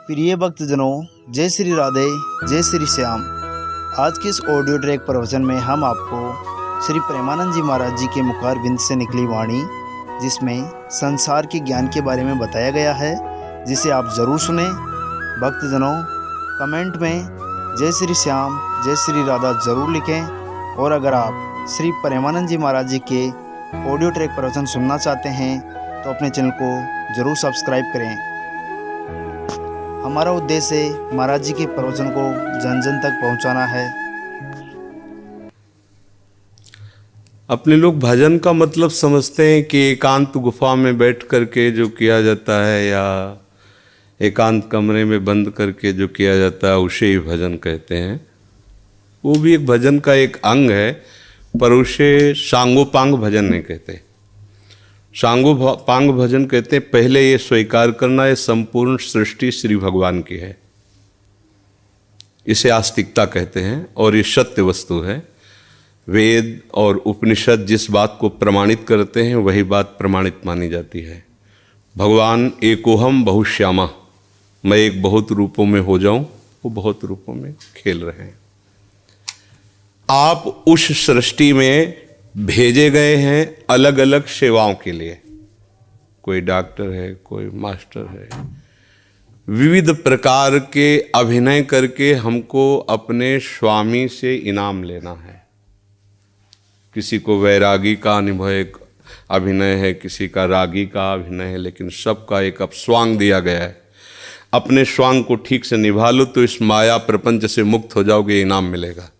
प्रिय भक्तजनों, जय श्री राधे, जय श्री श्याम। आज के इस ऑडियो ट्रैक प्रवचन में हम आपको श्री प्रेमानंद जी महाराज जी के मुखारबिंद से निकली वाणी, जिसमें संसार के ज्ञान के बारे में बताया गया है, जिसे आप ज़रूर सुने। भक्तजनों, कमेंट में जय श्री श्याम, जय श्री राधा ज़रूर लिखें। और अगर आप श्री प्रेमानंद जी महाराज जी के ऑडियो ट्रैक प्रवचन सुनना चाहते हैं तो अपने चैनल को ज़रूर सब्सक्राइब करें। हमारा उद्देश्य महाराज जी के प्रवचन को जन जन तक पहुंचाना है। अपने लोग भजन का मतलब समझते हैं कि एकांत गुफा में बैठ करके जो किया जाता है या एकांत कमरे में बंद करके जो किया जाता है उसे ही भजन कहते हैं। वो भी एक भजन का एक अंग है, पर उसे सांगोपांग भजन नहीं कहते। सांगोपांग भजन कहते हैं पहले ये स्वीकार करना है संपूर्ण सृष्टि श्री भगवान की है, इसे आस्तिकता कहते हैं और ये सत्य वस्तु है। वेद और उपनिषद जिस बात को प्रमाणित करते हैं वही बात प्रमाणित मानी जाती है। भगवान एकोहम बहुश्यामा, मैं एक बहुत रूपों में हो जाऊं, वो बहुत रूपों में खेल रहे हैं। आप उस सृष्टि में भेजे गए हैं अलग अलग सेवाओं के लिए। कोई डॉक्टर है, कोई मास्टर है, विविध प्रकार के अभिनय करके हमको अपने स्वामी से इनाम लेना है। किसी को वैरागी का अनुभव एक अभिनय है, किसी का रागी का अभिनय है, लेकिन सबका एक अब स्वांग दिया गया है। अपने स्वांग को ठीक से निभा लो तो इस माया प्रपंच से मुक्त हो जाओगे, इनाम मिलेगा।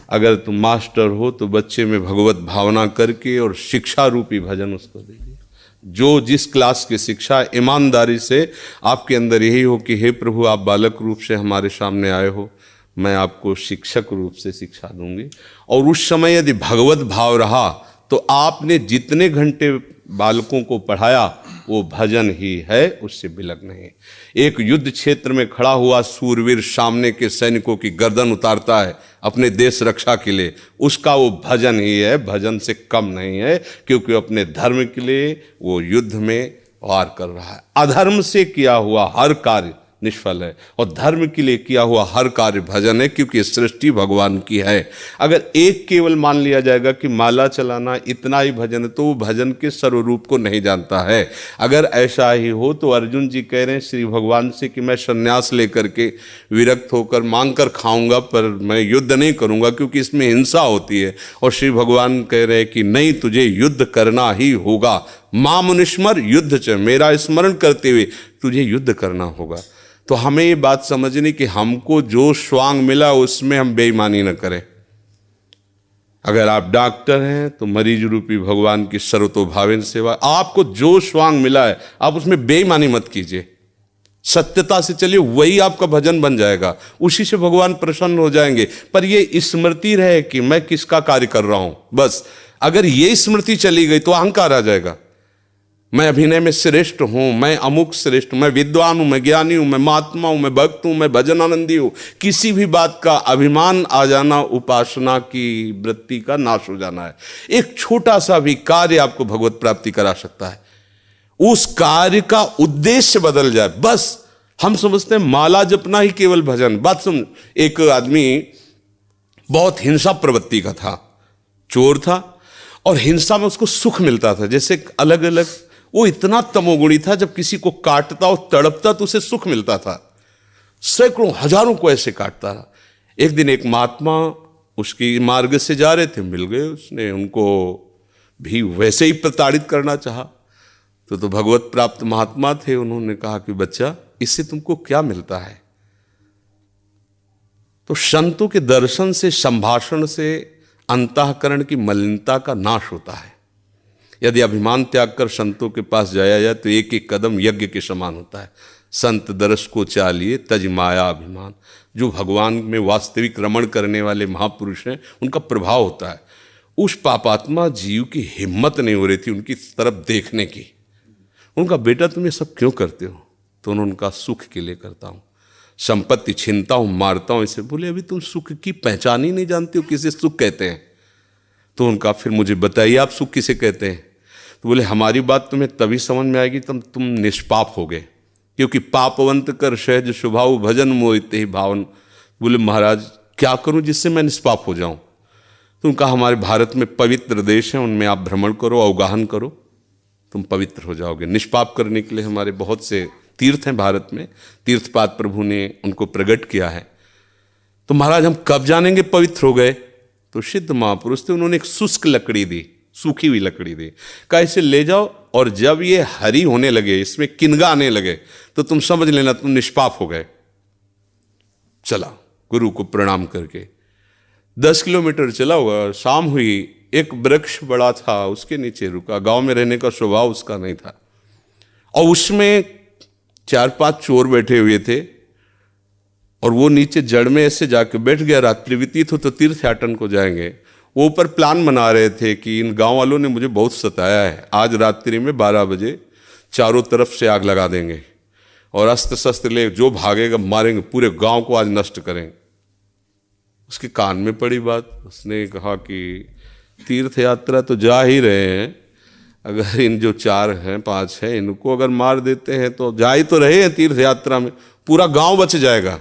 अगर तुम मास्टर हो तो बच्चे में भगवत भावना करके और शिक्षा रूपी भजन उसको दीजिए। जो जिस क्लास की शिक्षा, ईमानदारी से आपके अंदर यही हो कि हे प्रभु, आप बालक रूप से हमारे सामने आए हो, मैं आपको शिक्षक रूप से शिक्षा दूंगी। और उस समय यदि भगवत भाव रहा तो आपने जितने घंटे बालकों को पढ़ाया वो भजन ही है, उससे बिलक नहीं। एक युद्ध क्षेत्र में खड़ा हुआ सूरवीर सामने के सैनिकों की गर्दन उतारता है अपने देश रक्षा के लिए, उसका वो भजन ही है, भजन से कम नहीं है, क्योंकि अपने धर्म के लिए वो युद्ध में वार कर रहा है। अधर्म से किया हुआ हर कार्य निष्फल है और धर्म के लिए किया हुआ हर कार्य भजन है, क्योंकि सृष्टि भगवान की है। अगर एक केवल मान लिया जाएगा कि माला चलाना इतना ही भजन है तो वो भजन के सर्वरूप को नहीं जानता है। अगर ऐसा ही हो तो अर्जुन जी कह रहे हैं श्री भगवान से कि मैं संन्यास लेकर के विरक्त होकर मांग कर खाऊंगा, पर मैं युद्ध नहीं करूंगा क्योंकि इसमें हिंसा होती है। और श्री भगवान कह रहे हैं कि नहीं, तुझे युद्ध करना ही होगा। मां मुनिस्मर युद्ध च, मेरा स्मरण करते हुए तुझे युद्ध करना होगा। तो हमें ये बात समझनी कि हमको जो स्वांग मिला उसमें हम बेईमानी न करें। अगर आप डॉक्टर हैं तो मरीज रूपी भगवान की सर्वतोभावेन सेवा, आपको जो स्वांग मिला है आप उसमें बेईमानी मत कीजिए, सत्यता से चलिए, वही आपका भजन बन जाएगा, उसी से भगवान प्रसन्न हो जाएंगे। पर ये स्मृति रहे कि मैं किसका कार्य कर रहा हूं, बस अगर ये स्मृति चली गई तो अहंकार आ जाएगा। मैं अभिनय में श्रेष्ठ हूँ, मैं अमुक श्रेष्ठ, मैं विद्वान हूँ, मैं ज्ञानी हूँ, मैं महात्मा हूँ, मैं भक्त हूँ, मैं भजनानंदी हूँ। किसी भी बात का अभिमान आ जाना उपासना की वृत्ति का नाश हो जाना है। एक छोटा सा भी कार्य आपको भगवत प्राप्ति करा सकता है, उस कार्य का उद्देश्य बदल जाए। बस हम समझते हैं माला जपना ही केवल भजन। बात समझ, एक आदमी बहुत हिंसा प्रवृत्ति का था, चोर था, और हिंसा में उसको सुख मिलता था। जैसे अलग अलग, वो इतना तमोगुणी था, जब किसी को काटता और तड़पता तो उसे सुख मिलता था। सैकड़ों हजारों को ऐसे काटता रहा। एक दिन एक महात्मा उसकी मार्ग से जा रहे थे, मिल गए। उसने उनको भी वैसे ही प्रताड़ित करना चाहा। तो भगवत प्राप्त महात्मा थे, उन्होंने कहा कि बच्चा, इससे तुमको क्या मिलता है? तो संतों के दर्शन से, संभाषण से अंतःकरण की मलिनता का नाश होता है। यदि अभिमान त्याग कर संतों के पास जाया जाए तो एक एक कदम यज्ञ के समान होता है। संत दरस को चालिए तज माया अभिमान। जो भगवान में वास्तविक रमण करने वाले महापुरुष हैं, उनका प्रभाव होता है। उस पापात्मा जीव की हिम्मत नहीं हो रही थी उनकी तरफ देखने की। उनका बेटा तुम ये सब क्यों करते हो? तो उन्होंने कहा सुख के लिए करता हूँ, संपत्ति छीनता हूँ, मारता हूँ इसे। बोले अभी तुम सुख की पहचान ही नहीं जानते हो, किसे सुख कहते हैं? तो उनका फिर मुझे बताइए आप सुख किसे कहते हैं? तो बोले हमारी बात तुम्हें तभी समझ में आएगी तब तुम निष्पाप हो गए, क्योंकि पापवंत कर सहज स्वभाव भजन मोहिते ही भावन। बोले महाराज क्या करूं जिससे मैं निष्पाप हो जाऊं? तो उनका हमारे भारत में पवित्र देश है, उनमें आप भ्रमण करो, अवगाहन करो, तुम पवित्र हो जाओगे। निष्पाप करने के लिए हमारे बहुत से तीर्थ हैं भारत में, तीर्थपाद प्रभु ने उनको प्रकट किया है। तो महाराज हम कब जानेंगे पवित्र हो गए? तो सिद्ध महापुरुष थे, उन्होंने एक शुष्क लकड़ी दी, सूखी हुई लकड़ी दी, कहा इसे ले जाओ और जब ये हरी होने लगे, इसमें किनगा आने लगे, तो तुम समझ लेना तुम निष्पाप हो गए। चला गुरु को प्रणाम करके 10 किलोमीटर चला हुआ, शाम हुई, एक वृक्ष बड़ा था उसके नीचे रुका। गांव में रहने का स्वभाव उसका नहीं था, और उसमें 4-5 चोर बैठे हुए थे, और वो नीचे जड़ में ऐसे जाके बैठ गया। रात्रि व्यतीत हो तो तीर्थयाटन को जाएंगे। वो ऊपर प्लान बना रहे थे कि इन गांव वालों ने मुझे बहुत सताया है, आज रात्रि में 12 बजे चारों तरफ से आग लगा देंगे और अस्त्र शस्त्र ले जो भागेगा मारेंगे, पूरे गांव को आज नष्ट करेंगे। उसके कान में पड़ी बात, उसने कहा कि तीर्थ यात्रा तो जा ही रहे हैं, अगर इन जो 4 हैं 5 हैं इनको अगर मार देते हैं तो जा ही तो रहे हैं तीर्थ यात्रा में, पूरा गांव बच जाएगा।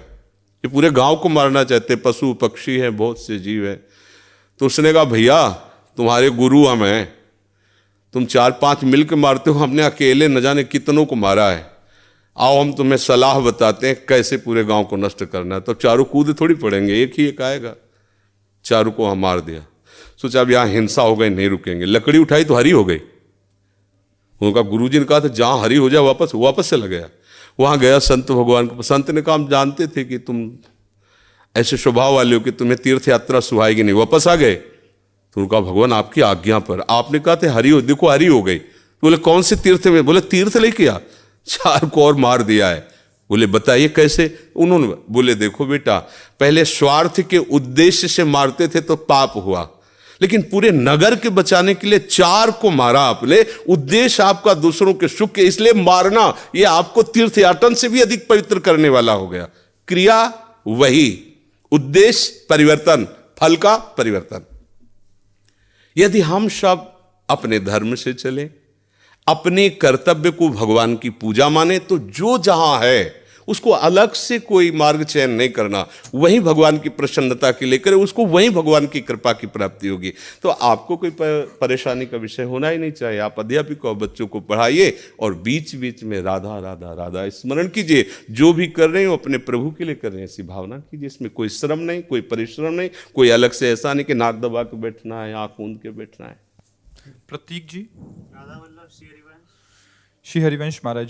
ये पूरे गांव को मारना चाहते, पशु पक्षी हैं, बहुत से जीव हैं। तो उसने कहा भैया तुम्हारे गुरु हम हैं, तुम 4-5 मिल के मारते हो, हमने अकेले न जाने कितनों को मारा है, आओ हम तुम्हें सलाह बताते हैं कैसे पूरे गांव को नष्ट करना है। तो चारों कूद थोड़ी पड़ेंगे, एक ही एक आएगा। चारों को हम मार दिया। सोचा अब यहाँ हिंसा हो गई, नहीं रुकेंगे। लकड़ी उठाई तो हरी हो गई। उनका गुरुजी ने कहा था जहाँ हरी हो जाए वापस चला गया। वहाँ गया संत भगवान को, संत ने कहा हम जानते थे कि तुम ऐसे स्वभाव वाले हो कि तुम्हें तीर्थ यात्रा सुहाएगी नहीं, वापस आ गए। तो उनका भगवान आपकी आज्ञा पर, आपने कहा था हरी हो, देखो हरी हो गई। बोले कौन से तीर्थ में? बोले तीर्थ लेके आ, 4 को और मार दिया है। बोले बताइए कैसे? उन्होंने बोले देखो बेटा, पहले स्वार्थ के उद्देश्य से मारते थे तो पाप हुआ, लेकिन पूरे नगर के बचाने के लिए 4 को मारा आपने, उद्देश्य आपका दूसरों के सुख के, इसलिए मारना ये आपको तीर्थयाटन से भी अधिक पवित्र करने वाला हो गया। क्रिया वही, उद्देश्य परिवर्तन, फल का परिवर्तन। यदि हम सब अपने धर्म से चले, अपने कर्तव्य को भगवान की पूजा माने, तो जो जहां है उसको अलग से कोई मार्ग चयन नहीं करना, वहीं भगवान की प्रसन्नता के लिए करे, उसको वहीं भगवान की कृपा की प्राप्ति होगी। तो आपको कोई परेशानी का विषय होना ही नहीं चाहिए। आप अध्यापिका बच्चों को पढ़ाइए और बीच बीच में राधा राधा राधा स्मरण कीजिए। जो भी कर रहे हो अपने प्रभु के लिए कर रहे हैं ऐसी भावना कीजिए। इसमें कोई श्रम नहीं, कोई परिश्रम नहीं, कोई अलग से ऐसा नहीं कि नाक दबा के बैठना है, आँख मूंद के बैठना है। प्रतीक जी, श्री हरिवंश महाराज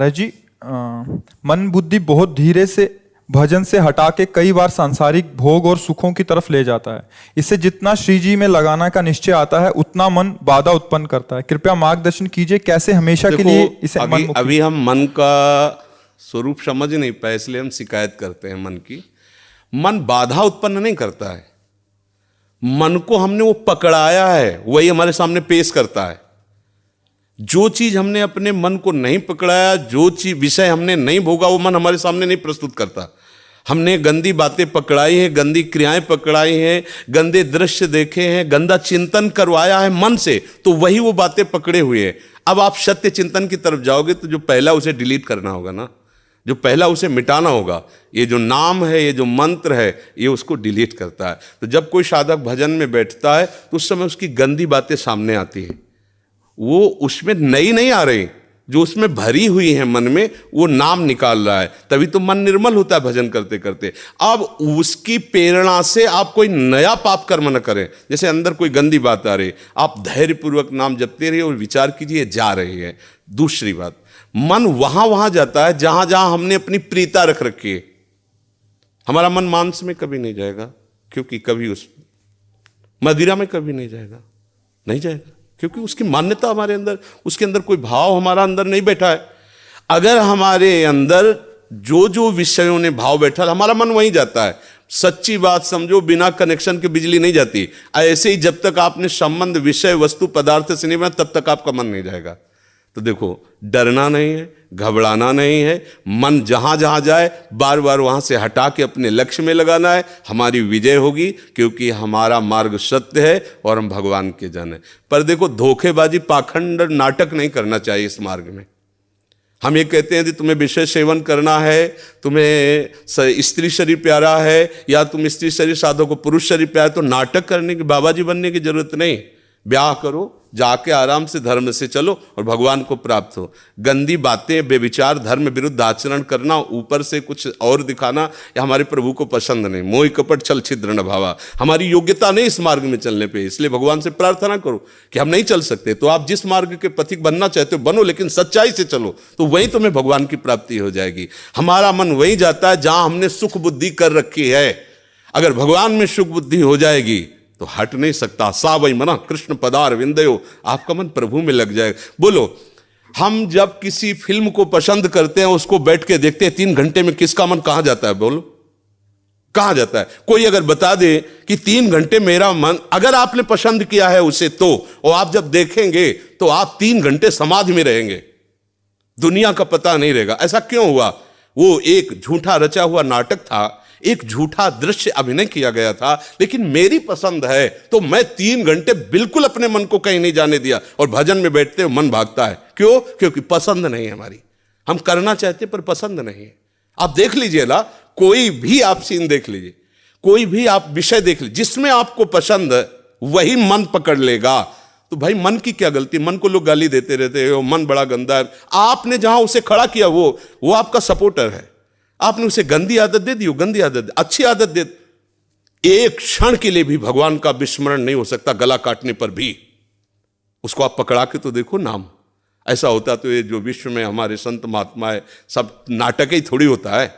जी, मन बुद्धि बहुत धीरे से भजन से हटा के कई बार सांसारिक भोग और सुखों की तरफ ले जाता है। इससे जितना श्री जी में लगाना का निश्चय आता है उतना मन बाधा उत्पन्न करता है। कृपया मार्गदर्शन कीजिए कैसे हमेशा के लिए इसे अभी हम मन का स्वरूप समझ नहीं पाए, इसलिए हम शिकायत करते हैं मन की। मन बाधा उत्पन्न नहीं करता है, मन को हमने वो पकड़ाया है, वही हमारे सामने पेश करता है। जो चीज हमने अपने मन को नहीं पकड़ाया, जो चीज विषय हमने नहीं भोगा, वो मन हमारे सामने नहीं प्रस्तुत करता। हमने गंदी बातें पकड़ाई हैं, गंदी क्रियाएं पकड़ाई हैं, गंदे दृश्य देखे हैं, गंदा चिंतन करवाया है मन से, तो वही वो बातें पकड़े हुए हैं। अब आप सत्य चिंतन की तरफ जाओगे तो जो पहला उसे डिलीट करना होगा ना, जो पहला उसे मिटाना होगा। ये जो नाम है, ये जो मंत्र है, ये उसको डिलीट करता है। तो जब कोई साधक भजन में बैठता है तो उस समय उसकी गंदी बातें सामने आती हैं, वो उसमें नई नहीं आ रही, जो उसमें भरी हुई है मन में, वो नाम निकाल रहा है। तभी तो मन निर्मल होता है भजन करते करते। अब उसकी प्रेरणा से आप कोई नया पाप कर्म न करें। जैसे अंदर कोई गंदी बात आ रही, आप धैर्यपूर्वक नाम जपते रहिए और विचार कीजिए जा रही है। दूसरी बात, मन वहां जाता है जहां जहां हमने अपनी प्रीता रख रखी है। हमारा मन मांस में कभी नहीं जाएगा, क्योंकि कभी उस मदिरा में कभी नहीं जाएगा, नहीं जाएगा, क्योंकि उसकी मान्यता हमारे अंदर, उसके अंदर कोई भाव हमारा अंदर नहीं बैठा है। अगर हमारे अंदर जो जो विषयों ने भाव बैठा, हमारा मन वहीं जाता है। सच्ची बात समझो, बिना कनेक्शन के बिजली नहीं जाती। ऐसे ही जब तक आपने संबंध विषय वस्तु पदार्थ से नहीं बना, तब तक आपका मन नहीं जाएगा। तो देखो, डरना नहीं है, घबराना नहीं है, मन जहां जहां जाए बार बार वहां से हटा के अपने लक्ष्य में लगाना है। हमारी विजय होगी, क्योंकि हमारा मार्ग सत्य है और हम भगवान के जन हैं। पर देखो, धोखेबाजी पाखंड नाटक नहीं करना चाहिए इस मार्ग में। हम ये कहते हैं कि तुम्हें विषय सेवन करना है, तुम्हें स्त्री शरीर प्यारा है, या तुम स्त्री शरीर साधो को पुरुष शरीर प्यारा, तो नाटक करने की, बाबा जी बनने की जरूरत नहीं। ब्याह करो, जाके आराम से धर्म से चलो और भगवान को प्राप्त हो। गंदी बातें, बेविचार, धर्म विरुद्ध आचरण करना, ऊपर से कुछ और दिखाना, या हमारे प्रभु को पसंद नहीं। मोह कपट छल छिद्र न भावा, हमारी योग्यता नहीं इस मार्ग में चलने पे। इसलिए भगवान से प्रार्थना करो कि हम नहीं चल सकते, तो आप जिस मार्ग के पथिक बनना चाहते हो बनो, लेकिन सच्चाई से चलो, तो वहीं तुम्हें भगवान की प्राप्ति हो जाएगी। हमारा मन वहीं जाता है जहां हमने सुख बुद्धि कर रखी है। अगर भगवान में सुख बुद्धि हो जाएगी तो हट नहीं सकता। सा वही मना कृष्ण पदार विंदयो, आपका मन प्रभु में लग जाएगा। बोलो, हम जब किसी फिल्म को पसंद करते हैं, उसको बैठ के देखते हैं, 3 घंटे में किसका मन कहां जाता है? बोलो, कहां जाता है? कोई अगर बता दे कि 3 घंटे मेरा मन, अगर आपने पसंद किया है उसे तो, और आप जब देखेंगे तो आप 3 घंटे समाधि में रहेंगे, दुनिया का पता नहीं रहेगा। ऐसा क्यों हुआ? वो एक झूठा रचा हुआ नाटक था, एक झूठा दृश्य अभिनय किया गया था, लेकिन मेरी पसंद है तो मैं 3 घंटे बिल्कुल अपने मन को कहीं नहीं जाने दिया, और भजन में बैठते हो मन भागता है। क्यों? क्योंकि पसंद नहीं है हमारी। हम करना चाहते पर पसंद नहीं है। आप देख लीजिए ना, कोई भी आप सीन देख लीजिए, कोई भी आप विषय देख लीजिए, जिसमें आपको पसंद है वही मन पकड़ लेगा। तो भाई मन की क्या गलती? मन को लोग गाली देते रहते हो, मन बड़ा गंदा है। आपने जहां उसे खड़ा किया वो आपका सपोर्टर है। आपने उसे गंदी आदत दे दी, गंदी आदत, अच्छी आदत दे, एक क्षण के लिए भी भगवान का विस्मरण नहीं हो सकता। गला काटने पर भी उसको आप पकड़ा के तो देखो नाम। ऐसा होता तो ये जो विश्व में हमारे संत महात्मा है, सब नाटक ही थोड़ी होता है।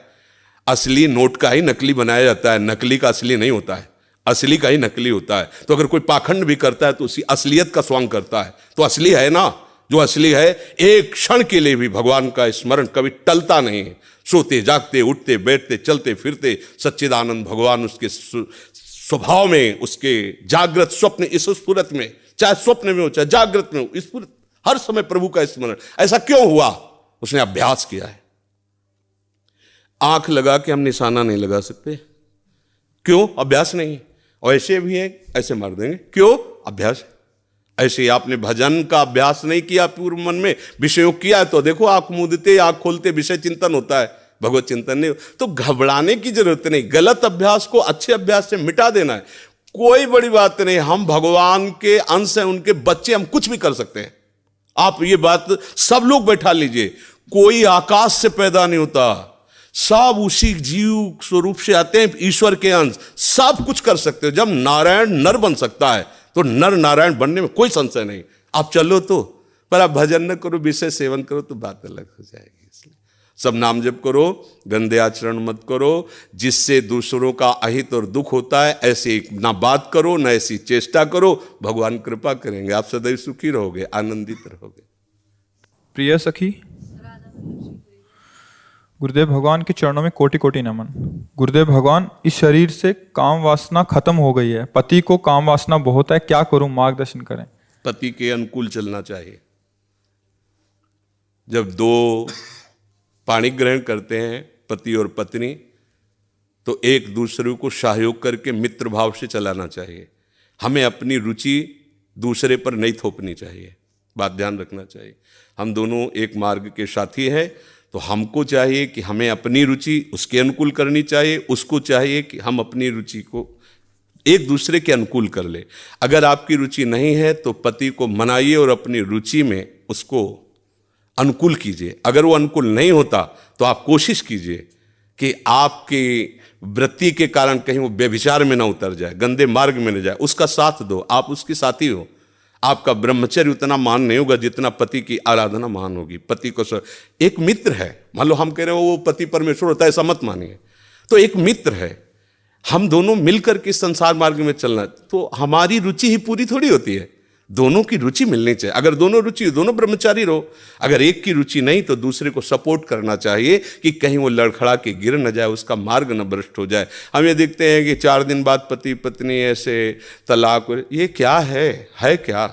असली नोट का ही नकली बनाया जाता है, नकली का असली नहीं होता है, असली का ही नकली होता है। तो अगर कोई पाखंड भी करता है तो उसी असलियत का स्वांग करता है, तो असली है ना। जो असली है, एक क्षण के लिए भी भगवान का स्मरण कभी टलता नहीं है। सोते जागते, उठते बैठते, चलते फिरते सच्चिदानंद भगवान उसके स्वभाव में, उसके जागृत स्वप्न इस स्फुरत में, चाहे स्वप्न में हो चाहे जागृत में हो, स्फुरत हर समय प्रभु का स्मरण। ऐसा क्यों हुआ? उसने अभ्यास किया है। आंख लगा के हम निशाना नहीं लगा सकते, क्यों? अभ्यास नहीं। और ऐसे भी है, ऐसे मार देंगे, क्यों? अभ्यास। ऐसे ही आपने भजन का अभ्यास नहीं किया, पूर्व मन में विषयों किया, तो देखो आंख मूंदते, आंख खोलते विषय चिंतन होता है, भगवत चिंतन नहीं। तो घबराने की जरूरत नहीं, गलत अभ्यास को अच्छे अभ्यास से मिटा देना है, कोई बड़ी बात नहीं। हम भगवान के अंश हैं, उनके बच्चे, हम कुछ भी कर सकते हैं। आप ये बात सब लोग बैठा लीजिए, कोई आकाश से पैदा नहीं होता, सब उसी जीव स्वरूप से आते हैं, ईश्वर के अंश, सब कुछ कर सकते हो। जब नारायण नर बन सकता है तो नर नारायण बनने में कोई संशय नहीं। आप चलो तो, पर आप भजन न करो, विषय सेवन करो तो बात अलग हो जाएगी। इसलिए सब नाम जप करो, गंदे आचरण मत करो, जिससे दूसरों का अहित और दुख होता है ऐसी ना बात करो, ना ऐसी चेष्टा करो। भगवान कृपा करेंगे, आप सदैव सुखी रहोगे, आनंदित रहोगे। प्रिय सखी, गुरुदेव भगवान के चरणों में कोटि कोटि नमन। गुरुदेव भगवान, इस शरीर से काम वासना खत्म हो गई है, पति को काम वासना बहुत है, क्या करूं, मार्गदर्शन करें। पति के अनुकूल चलना चाहिए। जब 2 पाणी ग्रहण करते हैं, पति और पत्नी, तो एक दूसरे को सहयोग करके मित्र भाव से चलाना चाहिए। हमें अपनी रुचि दूसरे पर नहीं थोपनी चाहिए, बात ध्यान रखना चाहिए। हम दोनों एक मार्ग के साथी हैं, तो हमको चाहिए कि हमें अपनी रुचि उसके अनुकूल करनी चाहिए, उसको चाहिए कि हम अपनी रुचि को एक दूसरे के अनुकूल कर ले। अगर आपकी रुचि नहीं है तो पति को मनाइए और अपनी रुचि में उसको अनुकूल कीजिए। अगर वो अनुकूल नहीं होता तो आप कोशिश कीजिए कि आपकी वृत्ति के कारण कहीं वो व्यभिचार में ना उतर जाए, गंदे मार्ग में न जाए, उसका साथ दो, आप उसकी साथी हो। आपका ब्रह्मचर्य उतना महान नहीं होगा जितना पति की आराधना महान होगी। पति को एक मित्र है, मान लो हम कह रहे हो वो पति परमेश्वर होता है, ऐसा मत मानिए। तो एक मित्र है, हम दोनों मिलकर के संसार मार्ग में चलना, तो हमारी रुचि ही पूरी थोड़ी होती है, दोनों की रुचि मिलनी चाहिए। अगर दोनों रुचि, दोनों ब्रह्मचारी रहो। अगर एक की रुचि नहीं तो दूसरे को सपोर्ट करना चाहिए कि कहीं वो लड़खड़ा के गिर न जाए, उसका मार्ग न भ्रष्ट हो जाए। हम ये देखते हैं कि 4 दिन बाद पति पत्नी ऐसे तलाक, ये क्या है क्या?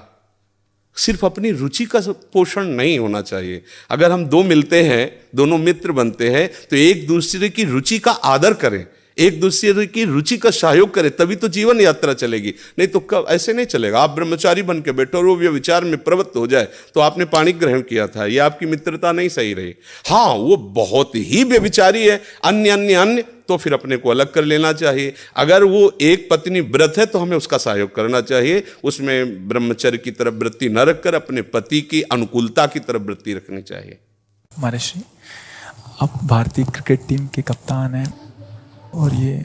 सिर्फ अपनी रुचि का पोषण नहीं होना चाहिए। अगर हम 2 मिलते हैं, दोनों मित्र बनते हैं, तो एक दूसरे की रुचि का आदर करें, एक दूसरे की रुचि का सहयोग करें, तभी तो जीवन यात्रा चलेगी। नहीं तो कब ऐसे नहीं चलेगा। आप ब्रह्मचारी बन के बैठो और वो व्यभिचार में प्रवृत्त हो जाए तो आपने पानी ग्रहण किया था, ये आपकी मित्रता नहीं सही रही। हाँ, वो बहुत ही व्यभिचारी है, अन्य अन्य अन्य, तो फिर अपने को अलग कर लेना चाहिए। अगर वो एक पत्नी व्रत है तो हमें उसका सहयोग करना चाहिए, उसमें ब्रह्मचर्य की तरफ वृत्ति न रखकर अपने पति की अनुकूलता की तरफ वृत्ति रखनी चाहिए। महर्षि, आप भारतीय क्रिकेट टीम के कप्तान हैं और ये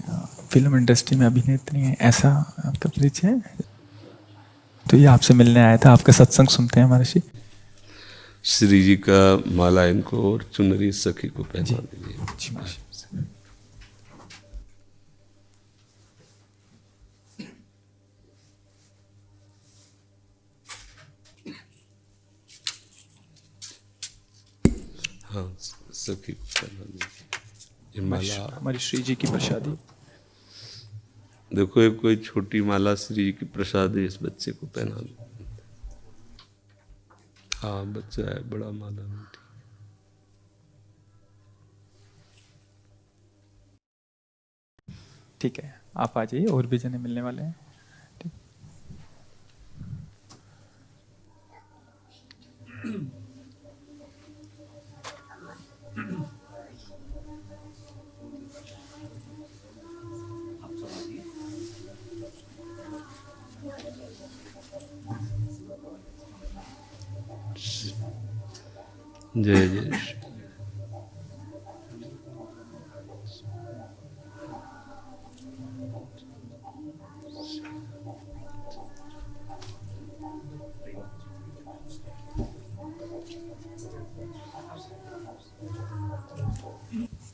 फिल्म इंडस्ट्री में अभिनेत्री हैं, ऐसा आपका परिचय है? तो ये आपसे मिलने आया था, आपका सत्संग सुनते हैं महर्षि। श्री जी का माला इनको और चुनरी सखी को पहना दीजिए। जी महर्षि। हाँ, सखी को पहना दीजिए। ये माला हमारी श्री जी की प्रसादी। देखो, एक कोई छोटी माला श्री जी की प्रसादी इस बच्चे को पहना दो। हाँ, बच्चा है, बड़ा माला नहीं। ठीक है, आप आ जाइए, और भी जने मिलने वाले हैं। ठीक। जय जय श्री।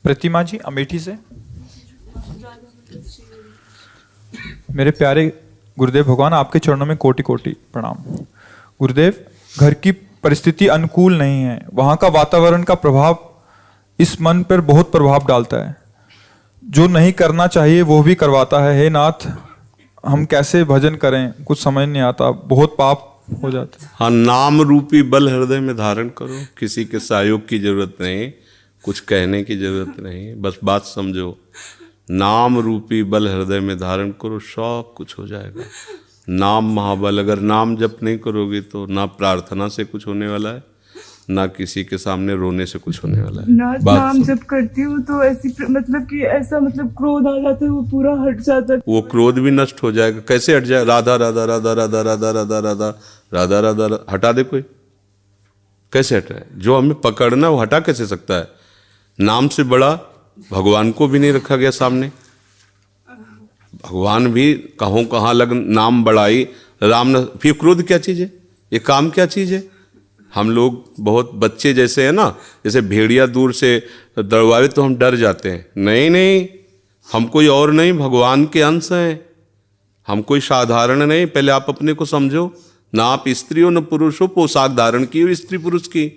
प्रतिमा जी अमेठी से। मेरे प्यारे गुरुदेव भगवान, आपके चरणों में कोटि कोटि प्रणाम। गुरुदेव, घर की परिस्थिति अनुकूल नहीं है, वहां का वातावरण का प्रभाव इस मन पर बहुत प्रभाव डालता है, जो नहीं करना चाहिए वो भी करवाता है। हे नाथ, हम कैसे भजन करें, कुछ समझ नहीं आता, बहुत पाप हो जाता है। हाँ, नाम रूपी बल हृदय में धारण करो, किसी के सहयोग की जरूरत नहीं, कुछ कहने की जरूरत नहीं, बस बात समझो। नाम रूपी बल हृदय में धारण करो, सब कुछ हो जाएगा। नाम महाबल। अगर नाम जप नहीं करोगे तो ना प्रार्थना से कुछ होने वाला है, ना किसी के सामने रोने से कुछ होने वाला है। नाम जब करती हूँ तो ऐसी मतलब कि ऐसा मतलब क्रोध आ जाता है, वो पूरा हट जाता है। वो क्रोध भी नष्ट हो जाएगा। कैसे हट जाए? राधा राधा राधा राधा राधा राधा राधा राधा राधा हटा दे कोई, कैसे हटाए? जो हमें पकड़ना वो हटा कैसे सकता है? नाम से बड़ा भगवान को भी नहीं रखा गया सामने। भगवान भी कहों कहाँ लग नाम बढ़ाई राम न। फिर क्रोध क्या चीज़ है? ये काम क्या चीज़ है? हम लोग बहुत बच्चे जैसे हैं ना, जैसे भेड़िया दूर से दौड़ावे तो हम डर जाते हैं। नहीं नहीं, हम कोई और नहीं, भगवान के अंश हैं, हम कोई साधारण नहीं। पहले आप अपने को समझो। ना आप स्त्री हो न पुरुष हो, पोशाक धारण की हो स्त्री पुरुष की।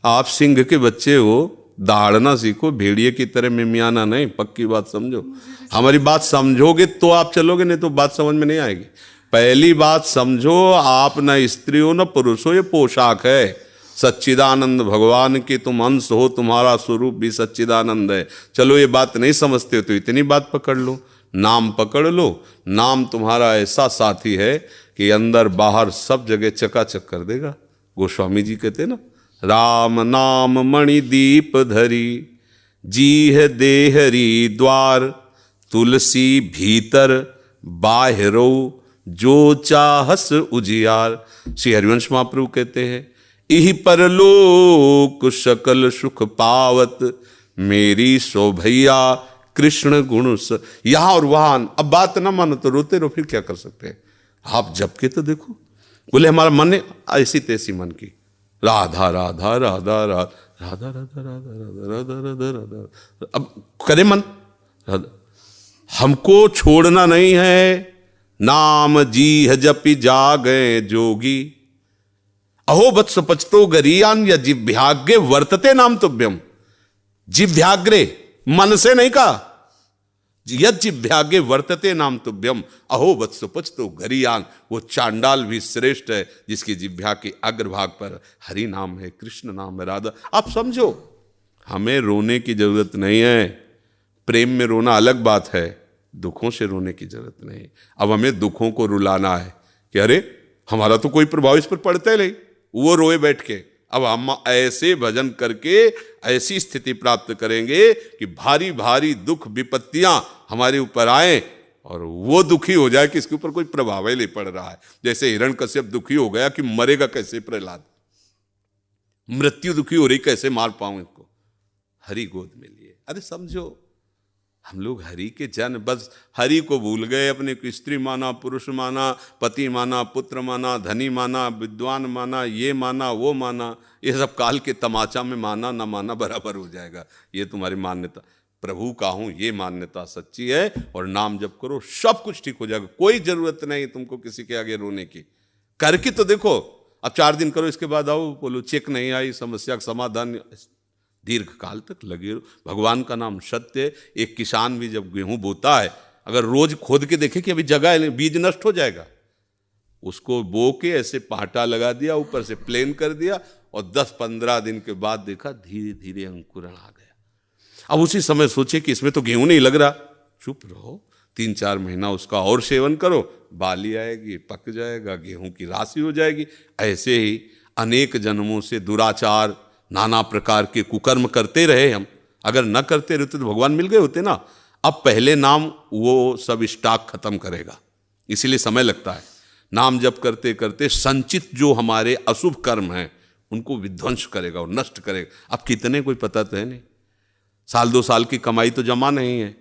आप सिंह के बच्चे हो, दहाड़ना सीखो, भेड़िए की तरह मिमियाना नहीं। पक्की बात समझो। हमारी बात समझोगे तो आप चलोगे, नहीं तो बात समझ में नहीं आएगी। पहली बात समझो, आप न स्त्री हो न पुरुष हो, ये पोशाक है। सच्चिदानंद भगवान की तुम अंश हो, तुम्हारा स्वरूप भी सच्चिदानंद है। चलो ये बात नहीं समझते हो तो इतनी बात पकड़ लो, नाम पकड़ लो। नाम तुम्हारा ऐसा साथी है कि अंदर बाहर सब जगह चकाचक कर देगा। गोस्वामी जी कहते ना, राम नाम मणि दीप धरी, जी है देहरी द्वार, तुलसी भीतर बाहरो, जो चाहस उजियार। श्री हरिवंश महाप्रभु कहते हैं, इहि परलोक सकल सुख पावत, मेरी शोभैया कृष्ण गुण स। यहाँ और वहां। अब बात ना मानो तो रोते रहो, फिर क्या कर सकते हैं? आप जब के तो देखो। बोले हमारा मन है ऐसी तैसी मन की, राधा राधा राधा राधा राधा राधा राधा राधा राधा राधा। अब करे मन, हमको छोड़ना नहीं है। नाम जी है जपि जागे जोगी, अहो वत्स पचतो गरीयान या जिभ्याग्रे वर्तते नाम तुभ्यम। जिभ्याग्रे, मन से नहीं कहा, यद जिभ्याग्रे वर्तते नाम तुभ्यम, अहो वत्स पचतो गरीयान। वो चांडाल भी श्रेष्ठ है जिसकी जिभ्या के अग्रभाग पर हरि नाम है, कृष्ण नाम है, राधा। आप समझो, हमें रोने की जरूरत नहीं है। प्रेम में रोना अलग बात है, दुखों से रोने की जरूरत नहीं। अब हमें दुखों को रुलाना है कि अरे हमारा तो कोई प्रभाव इस पर पड़ता ही नहीं, वो रोए बैठ के। अब हम ऐसे भजन करके ऐसी स्थिति प्राप्त करेंगे कि भारी भारी दुख विपत्तियां हमारे ऊपर आए और वो दुखी हो जाए कि इसके ऊपर कोई प्रभाव ही नहीं पड़ रहा है। जैसे हिरण्यकश्यप दुखी हो गया कि मरेगा कैसे प्रहलाद, मृत्यु दुखी हो रही कैसे मार पाऊं इसको, हरि गोद में लिए। अरे समझो, हम लोग हरि के जन, बस हरि को भूल गए, अपने को स्त्री माना, पुरुष माना, पति माना, पुत्र माना, धनी माना, विद्वान माना, ये माना वो माना। ये सब काल के तमाचा में माना ना माना बराबर हो जाएगा। ये तुम्हारी मान्यता, प्रभु का हूं ये मान्यता सच्ची है, और नाम जप करो सब कुछ ठीक हो जाएगा। कोई जरूरत नहीं तुमको किसी के आगे रोने की, करके तो देखो। अब 4 दिन करो, इसके बाद आओ बोलो चेक नहीं आई, समस्या का समाधान, दीर्घ काल तक लगे रहो। भगवान का नाम सत्य है। एक किसान भी जब गेहूं बोता है, अगर रोज खोद के देखे कि अभी जगह है, बीज नष्ट हो जाएगा, उसको बो के ऐसे पाटा लगा दिया, ऊपर से प्लेन कर दिया, और 10-15 दिन के बाद देखा धीरे धीरे अंकुरण आ गया। अब उसी समय सोचे कि इसमें तो गेहूं नहीं लग रहा, चुप रहो, 3-4 महीना उसका और सेवन करो, बाली आएगी, पक जाएगा, गेहूं की राशि हो जाएगी। ऐसे ही अनेक जन्मों से दुराचार, नाना प्रकार के कुकर्म करते रहे हम। अगर न करते रहते तो भगवान मिल गए होते ना। अब पहले नाम वो सब स्टॉक खत्म करेगा, इसीलिए समय लगता है। नाम जप करते करते संचित जो हमारे अशुभ कर्म हैं उनको विध्वंस करेगा और नष्ट करेगा। अब कितने कोई पता तो है नहीं, 1-2 साल की कमाई तो जमा नहीं है,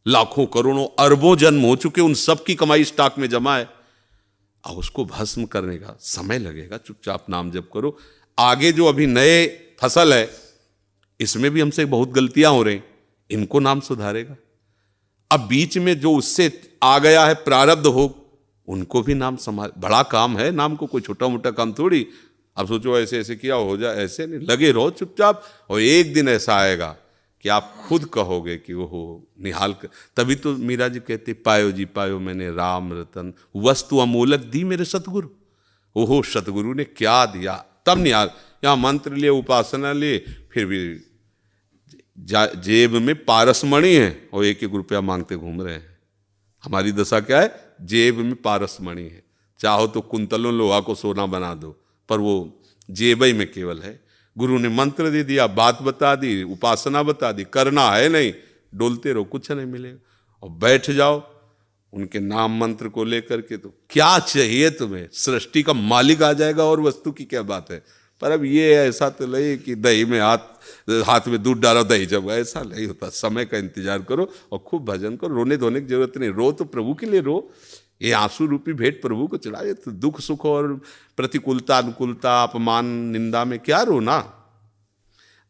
लाखों करोड़ों अरबों जन्म हो चुके, उन सब की कमाई स्टॉक में जमा है। अब उसको भस्म करने का समय लगेगा। चुपचाप नाम जप करो। आगे जो अभी नए फसल है, इसमें भी हमसे बहुत गलतियां हो रही, इनको नाम सुधारेगा। अब बीच में जो उससे आ गया है प्रारब्ध हो, उनको भी नाम संभाल। बड़ा काम है नाम को, कोई छोटा मोटा काम थोड़ी। अब सोचो ऐसे ऐसे किया हो जाए, ऐसे नहीं, लगे रहो चुपचाप। और एक दिन ऐसा आएगा कि आप खुद कहोगे कि ओहो निहाल कर। तभी तो मीरा जी कहते, पायो जी पायो मैंने राम रतन, वस्तु अमोलक दी मेरे सतगुरु। ओहो सतगुरु ने क्या दिया, तब निहाल। यहाँ मंत्र लिए, उपासना लिए, फिर भी जेब में पारसमणि है और 1-1 रुपया मांगते घूम रहे हैं। हमारी दशा क्या है, जेब में पारसमणि है, चाहो तो कुंतलों लोहा को सोना बना दो, पर वो जेब ही में केवल है। गुरु ने मंत्र दे दिया, बात बता दी, उपासना बता दी, करना है नहीं, डोलते रहो, कुछ नहीं मिलेगा। और बैठ जाओ उनके नाम मंत्र को लेकर के, तो क्या चाहिए तुम्हें, सृष्टि का मालिक आ जाएगा, और वस्तु की क्या बात है। पर अब ये ऐसा तो नहीं कि दही में हाथ में दूध डालो दही जब, ऐसा नहीं होता। समय का इंतजार करो और खूब भजन करो। रोने धोने की जरूरत नहीं, रो तो प्रभु के लिए रो। ये आंसू रूपी भेंट प्रभु को चढ़ाए, तो दुख सुख और प्रतिकूलता अनुकूलता अपमान निंदा में क्या रोना।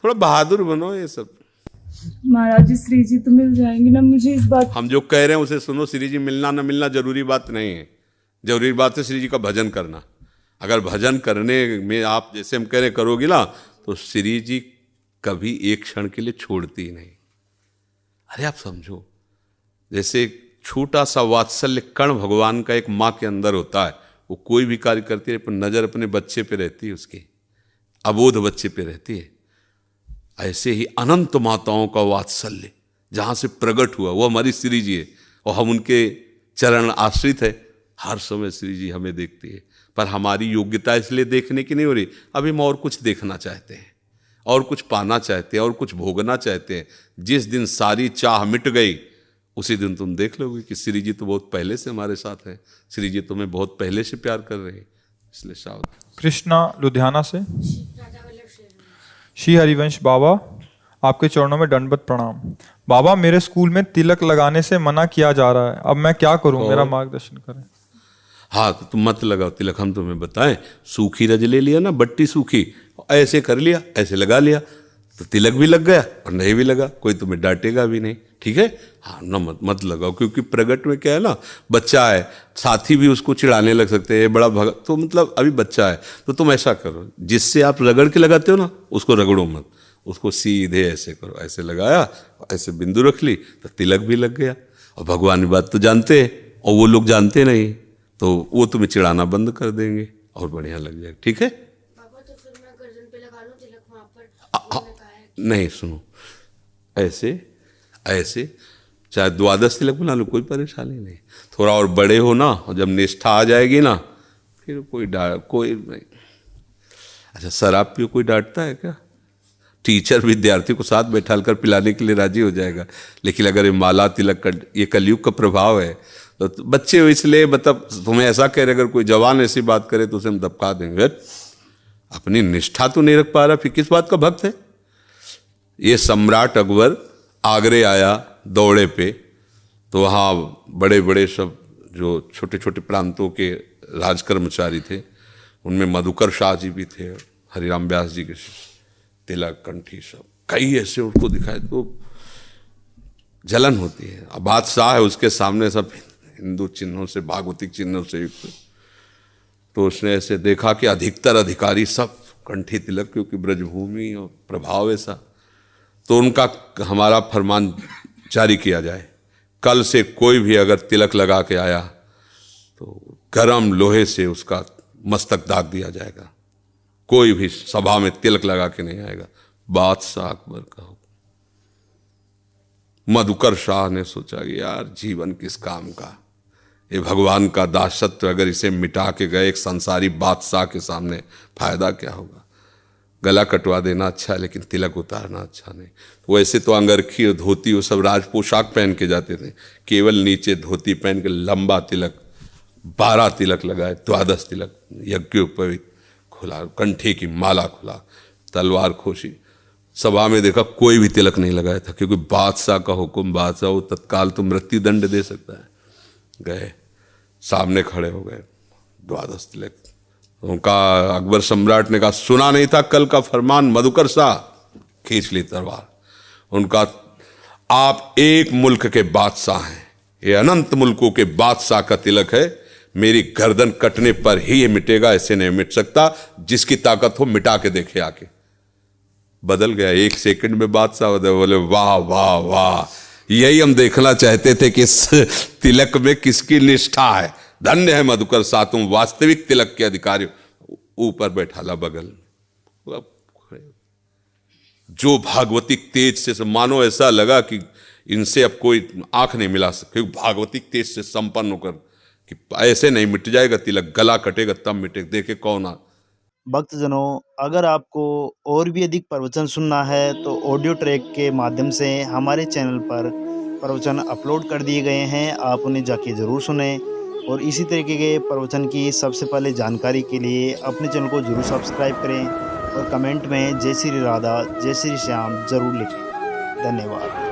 थोड़ा बहादुर बनो। ये सब महाराज जी श्री जी तो मिल जाएंगे ना मुझे, इस बात हम जो कह रहे हैं उसे सुनो। श्री जी मिलना ना मिलना जरूरी बात नहीं है, जरूरी बात है श्री जी का भजन करना। अगर भजन करने में आप जैसे हम कह रहे करोगे ना, तो श्री जी कभी एक क्षण के लिए छोड़ती ही नहीं। अरे आप समझो, जैसे छोटा सा वात्सल्य कण भगवान का एक माँ के अंदर होता है, वो कोई भी कार्य करती है पर नजर अपने बच्चे पे रहती है, उसकी अबोध बच्चे पे रहती है। ऐसे ही अनंत माताओं का वात्सल्य जहाँ से प्रकट हुआ वो हमारी श्री जी है, और हम उनके चरण आश्रित है। हर समय श्री जी हमें देखती है, पर हमारी योग्यता इसलिए देखने की नहीं हो रही। अभी हम और कुछ देखना चाहते हैं, और कुछ पाना चाहते हैं, और कुछ भोगना चाहते हैं। जिस दिन सारी चाह मिट गई, उसी दिन तुम देख लोगे कि श्री जी तो बहुत पहले से हमारे साथ है, श्री जी तुम्हें बहुत पहले से प्यार कर रहे हैं। इसलिए सावधान। कृष्णा लुधियाना से। श्री हरिवंश बाबा, आपके चरणों में दंडवत प्रणाम। बाबा, मेरे स्कूल में तिलक लगाने से मना किया जा रहा है, अब मैं क्या करूं, मेरा मार्गदर्शन करें। हाँ तो तुम मत लगाओ तिलक, हम तुम्हें बताएं। सूखी रज ले लिया ना, बट्टी सूखी, ऐसे कर लिया, ऐसे लगा लिया, तो तिलक भी लग गया और नहीं भी लगा, कोई तुम्हें डांटेगा भी नहीं। ठीक है, हाँ ना, मत लगाओ। क्योंकि प्रगट में क्या है ना, बच्चा है, साथी भी उसको चिढ़ाने लग सकते हैं, बड़ा भगत, तो मतलब अभी बच्चा है। तो तुम ऐसा करो, जिससे आप रगड़ के लगाते हो ना, उसको रगड़ो मत, उसको सीधे ऐसे करो। ऐसे लगाया, ऐसे बिंदु रख ली, तो तिलक भी लग गया। और भगवान की बात तो जानते हैं, और वो लोग जानते नहीं, तो वो तुम्हें चिढ़ाना बंद कर देंगे और बढ़िया लग जाएगा। ठीक है पापा, तो फिर मैं गर्दन पे लगा लूं तिलक वहां पर? नहीं, सुनो, ऐसे ऐसे चाहे द्वादश तिलक बुला लो, कोई परेशानी नहीं। थोड़ा और बड़े हो ना, और जब निष्ठा आ जाएगी ना, फिर कोई नहीं। अच्छा, शराब पियो कोई डांटता है क्या? टीचर विद्यार्थी को साथ बैठा कर पिलाने के लिए राजी हो जाएगा। लेकिन अगर ये माला तिलक का, ये कलयुग का प्रभाव है, तो बच्चे हो इसलिए, मतलब तुम्हें ऐसा कह रहे, अगर कोई जवान ऐसी बात करे तो उसे हम दबका देंगे। अपनी निष्ठा तो नहीं रख पा रहा, फिर किस बात का भक्त है? ये सम्राट अकबर आगरे आया दौड़े पे, तो वहाँ बड़े बड़े सब जो छोटे छोटे प्रांतों के राज कर्मचारी थे, उनमें मधुकर शाह जी भी थे, हरिराम व्यास जी के तिलक कंठी सब कई ऐसे उनको दिखाए, तो जलन होती है। अब बादशाह है, उसके सामने सब हिंदू चिन्हों से, भागवतिक चिन्हों से युक्त, तो उसने ऐसे देखा कि अधिकतर अधिकारी सब कंठी तिलक, क्योंकि ब्रजभूमि और प्रभाव ऐसा, तो उनका हमारा फरमान जारी किया जाए, कल से कोई भी अगर तिलक लगा के आया तो गरम लोहे से उसका मस्तक दाग दिया जाएगा। कोई भी सभा में तिलक लगा के नहीं आएगा। बादशाह अकबर का हुक्म। मधुकर शाह ने सोचा कि यार जीवन किस काम का, ये भगवान का दासत्व अगर इसे मिटा के गए एक संसारी बादशाह के सामने, फायदा क्या होगा? गला कटवा देना अच्छा है, लेकिन तिलक उतारना अच्छा नहीं। वैसे तो अंगरखी और धोती वो सब राज पोशाक पहन के जाते थे, केवल नीचे धोती पहन के लंबा तिलक, 12 तिलक लगाए, द्वादश तिलक, यज्ञोपवीत खुला, कंठी की माला खुला, तलवार खोशी। सभा में देखा कोई भी तिलक नहीं लगाया था, क्योंकि बादशाह का हुक्म, बादशाह वो तत्काल तो मृत्यु दंड दे सकता है। गए, सामने खड़े हो गए, द्वादश तिलक। उनका अकबर सम्राट ने कहा, सुना नहीं था कल का फरमान मधुकर शाह? खींच ली तलवार। उनका, आप एक मुल्क के बादशाह हैं, ये अनंत मुल्कों के बादशाह का तिलक है, मेरी गर्दन कटने पर ही ये मिटेगा, ऐसे नहीं मिट सकता। जिसकी ताकत हो मिटा के देखे आके। बदल गया, 1 सेकंड में बादशाह बदल। बोले वाह वाह वाह, यही हम देखना चाहते थे कि इस तिलक में किसकी निष्ठा है। धन्य है मधुकर शाह, तुम वास्तविक तिलक के अधिकारी। ऊपर बैठा ला बगल में, जो भागवतिक तेज से, मानो ऐसा लगा कि इनसे अब कोई आंख नहीं मिला सकती, भागवतिक तेज से संपन्न होकर, कि ऐसे नहीं मिट जाएगा तिलक, गला कटेगा तब मिटे। देखे कौन आ। भक्तजनों, अगर आपको और भी अधिक प्रवचन सुनना है तो ऑडियो ट्रैक के माध्यम से हमारे चैनल पर प्रवचन अपलोड कर दिए गए हैं, आप उन्हें जाके ज़रूर सुनें। और इसी तरीके के प्रवचन की सबसे पहले जानकारी के लिए अपने चैनल को ज़रूर सब्सक्राइब करें और कमेंट में जय श्री राधा, जय श्री श्याम ज़रूर लिखें। धन्यवाद।